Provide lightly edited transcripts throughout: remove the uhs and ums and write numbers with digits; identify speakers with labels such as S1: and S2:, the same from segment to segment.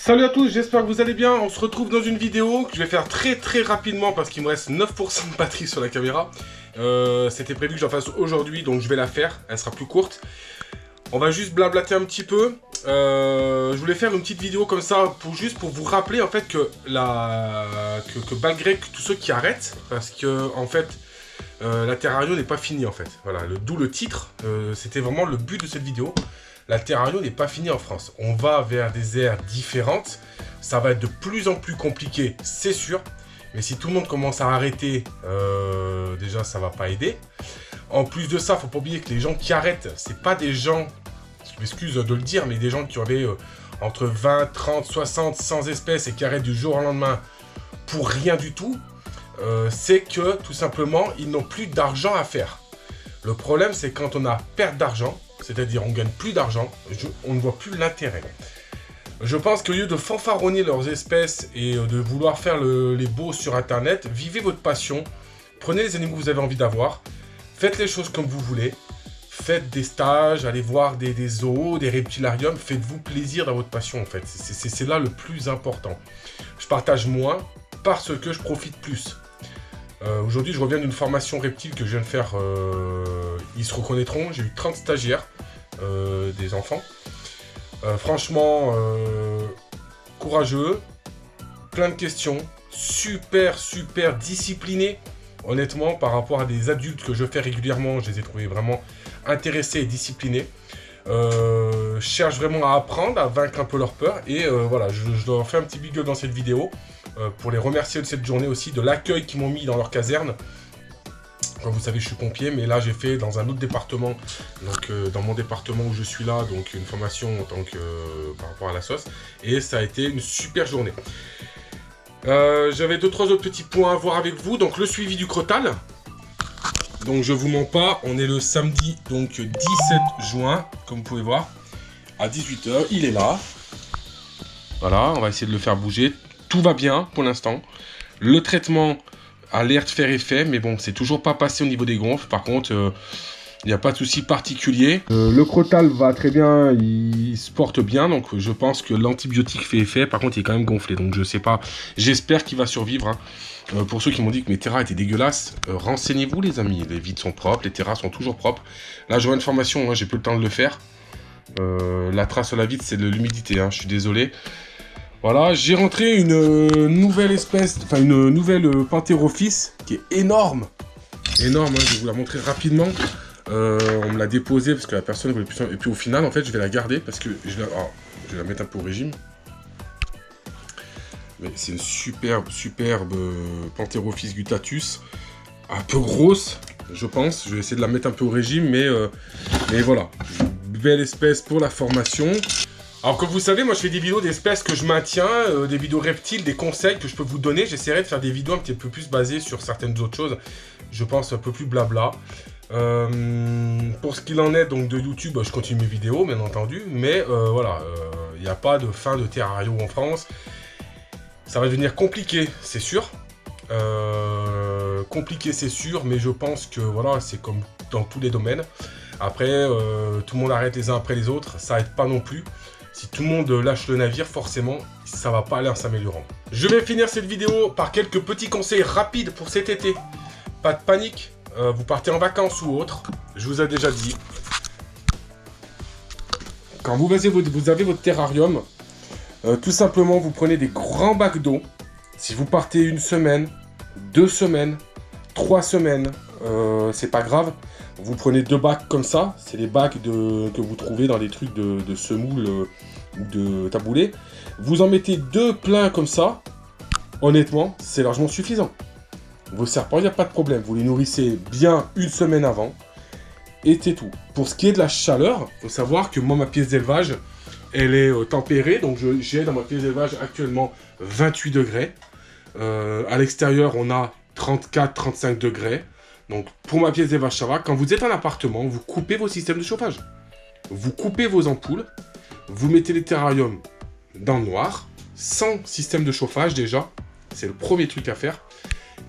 S1: Salut à tous, j'espère que vous allez bien. On se retrouve dans une vidéo que je vais faire très rapidement parce qu'il me reste 9% de batterie sur la caméra. C'était prévu que j'en fasse aujourd'hui, donc je vais la faire. Elle sera plus courte. On va juste blablater un petit peu. Je voulais faire une petite vidéo comme ça pour vous rappeler en fait que malgré tous ceux qui arrêtent, parce que en fait la Terrario n'est pas finie en fait. Voilà, d'où le titre. C'était vraiment le but de cette vidéo. La Terrario n'est pas finie en France. On va vers des aires différentes. Ça va être de plus en plus compliqué, c'est sûr. Mais si tout le monde commence à arrêter, déjà ça va pas aider. En plus de ça, faut pas oublier que les gens qui arrêtent, c'est pas des gens, je m'excuse de le dire, mais des gens qui avaient entre 20, 30, 60, 100 espèces et qui arrêtent du jour au lendemain pour rien du tout. C'est que tout simplement, ils n'ont plus d'argent à faire. Le problème, c'est quand on a perte d'argent, c'est-à-dire on gagne plus d'argent, on ne voit plus l'intérêt. Je pense qu'au lieu de fanfaronner leurs espèces et de vouloir faire les beaux sur internet, vivez votre passion, prenez les animaux que vous avez envie d'avoir, faites les choses comme vous voulez, faites des stages, allez voir des zoos, des reptilariums, faites-vous plaisir dans votre passion en fait, c'est là le plus important. Je partage moins parce que je profite plus. Aujourd'hui, je reviens d'une formation reptile que je viens de faire. Ils se reconnaîtront. J'ai eu 30 stagiaires, des enfants. Franchement, courageux, plein de questions, super disciplinés. Honnêtement, par rapport à des adultes que je fais régulièrement, je les ai trouvés vraiment intéressés et disciplinés. Cherchent vraiment à apprendre, à vaincre un peu leur peur. Et voilà, je leur fais un petit big up dans cette vidéo. Pour les remercier de cette journée aussi, de l'accueil qu'ils m'ont mis dans leur caserne. Comme vous savez, je suis pompier, mais là j'ai fait dans un autre département, donc dans mon département où je suis là, donc une formation en tant que par rapport à la sauce, et ça a été une super journée. J'avais 2-3 autres petits points à voir avec vous, donc le suivi du crotal. Donc je vous mens pas, on est le samedi, donc 17 juin, comme vous pouvez voir, à 18 h, il est là. Voilà, on va essayer de le faire bouger. Tout va bien pour l'instant. Le traitement a l'air de faire effet, mais bon, c'est toujours pas passé au niveau des gonfles. Par contre, il n'y a pas de souci particulier. Le crotal va très bien, il se porte bien, donc je pense que l'antibiotique fait effet. Par contre, il est quand même gonflé, donc je sais pas. J'espère qu'il va survivre. Hein. Pour ceux qui m'ont dit que mes terras étaient dégueulasses, renseignez-vous les amis. Les vides sont propres, les terras sont toujours propres. Là, j'aurai une formation, hein, j'ai plus le temps de le faire. La trace sur la vitre, c'est de l'humidité, hein, je suis désolé. Voilà, j'ai rentré une nouvelle espèce, enfin une nouvelle Panthérophis qui est énorme. Énorme, hein, je vais vous la montrer rapidement. On me l'a déposée parce que la personne ne voulait plus. Et puis au final, en fait, je vais la garder parce que je vais la mettre un peu au régime. Mais c'est une superbe Panthérophis guttatus. Un peu grosse, je pense. Je vais essayer de la mettre un peu au régime, mais voilà. Belle espèce pour la formation. Alors comme vous savez, moi je fais des vidéos d'espèces que je maintiens, des vidéos reptiles, des conseils que je peux vous donner. J'essaierai de faire des vidéos un petit peu plus basées sur certaines autres choses. Je pense un peu plus blabla. Pour ce qu'il en est donc de YouTube, je continue mes vidéos bien entendu. Mais voilà, il n'y a pas de fin de Terrario en France. Ça va devenir compliqué, c'est sûr. Compliqué c'est sûr, mais je pense que voilà, c'est comme dans tous les domaines. Après, tout le monde arrête les uns après les autres, ça aide pas non plus. Si tout le monde lâche le navire, forcément, ça va pas aller en s'améliorant. Je vais finir cette vidéo par quelques petits conseils rapides pour cet été. Pas de panique, vous partez en vacances ou autre, je vous ai déjà dit. Quand vous avez votre terrarium, tout simplement, vous prenez des grands bacs d'eau. Si vous partez 1 semaine, 2 semaines, 3 semaines, c'est pas grave. Vous prenez 2 bacs comme ça, c'est les bacs que vous trouvez dans les trucs de semoule ou de taboulé. Vous en mettez 2 pleins comme ça, honnêtement, c'est largement suffisant. Vos serpents, il n'y a pas de problème, vous les nourrissez bien 1 semaine avant, et c'est tout. Pour ce qui est de la chaleur, il faut savoir que moi, ma pièce d'élevage, elle est tempérée, donc j'ai dans ma pièce d'élevage actuellement 28 degrés. À l'extérieur, on a 34-35 degrés. Donc, pour ma pièce d'élevage, ça va. Quand vous êtes en appartement, vous coupez vos systèmes de chauffage. Vous coupez vos ampoules. Vous mettez les terrariums dans le noir, sans système de chauffage déjà. C'est le premier truc à faire.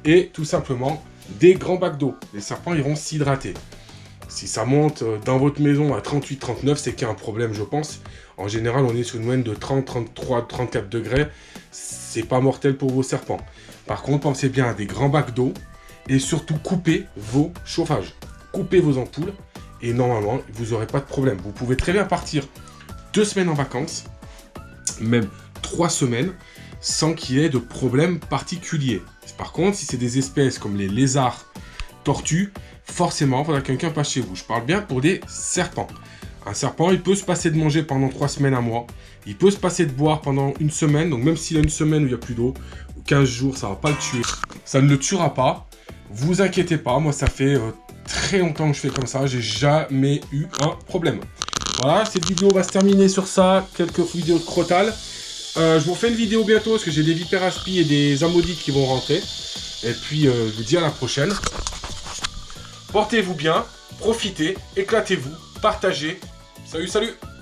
S1: Et tout simplement, des grands bacs d'eau. Les serpents iront s'hydrater. Si ça monte dans votre maison à 38-39, c'est qu'il y a un problème, je pense. En général, on est sur une moyenne de 30, 33, 34 degrés. C'est pas mortel pour vos serpents. Par contre, pensez bien à des grands bacs d'eau et surtout coupez vos chauffages. Coupez vos ampoules et normalement, vous n'aurez pas de problème. Vous pouvez très bien partir 2 semaines en vacances, même 3 semaines, sans qu'il y ait de problème particulier. Par contre, si c'est des espèces comme les lézards, tortues, forcément, il faudra que quelqu'un passe chez vous. Je parle bien pour des serpents. Un serpent, il peut se passer de manger pendant 3 semaines, un mois. Il peut se passer de boire pendant une semaine. Donc même s'il y a une semaine où il n'y a plus d'eau, 15 jours, ça ne va pas le tuer. Ça ne le tuera pas. Vous inquiétez pas, moi ça fait très longtemps que je fais comme ça. J'ai jamais eu un problème. Voilà, cette vidéo va se terminer sur ça. Quelques vidéos de crotales. Je vous refais une vidéo bientôt parce que j'ai des vipères aspi et des amodites qui vont rentrer. Et puis je vous dis à la prochaine. Portez-vous bien, profitez, éclatez-vous, partagez. Salut, salut!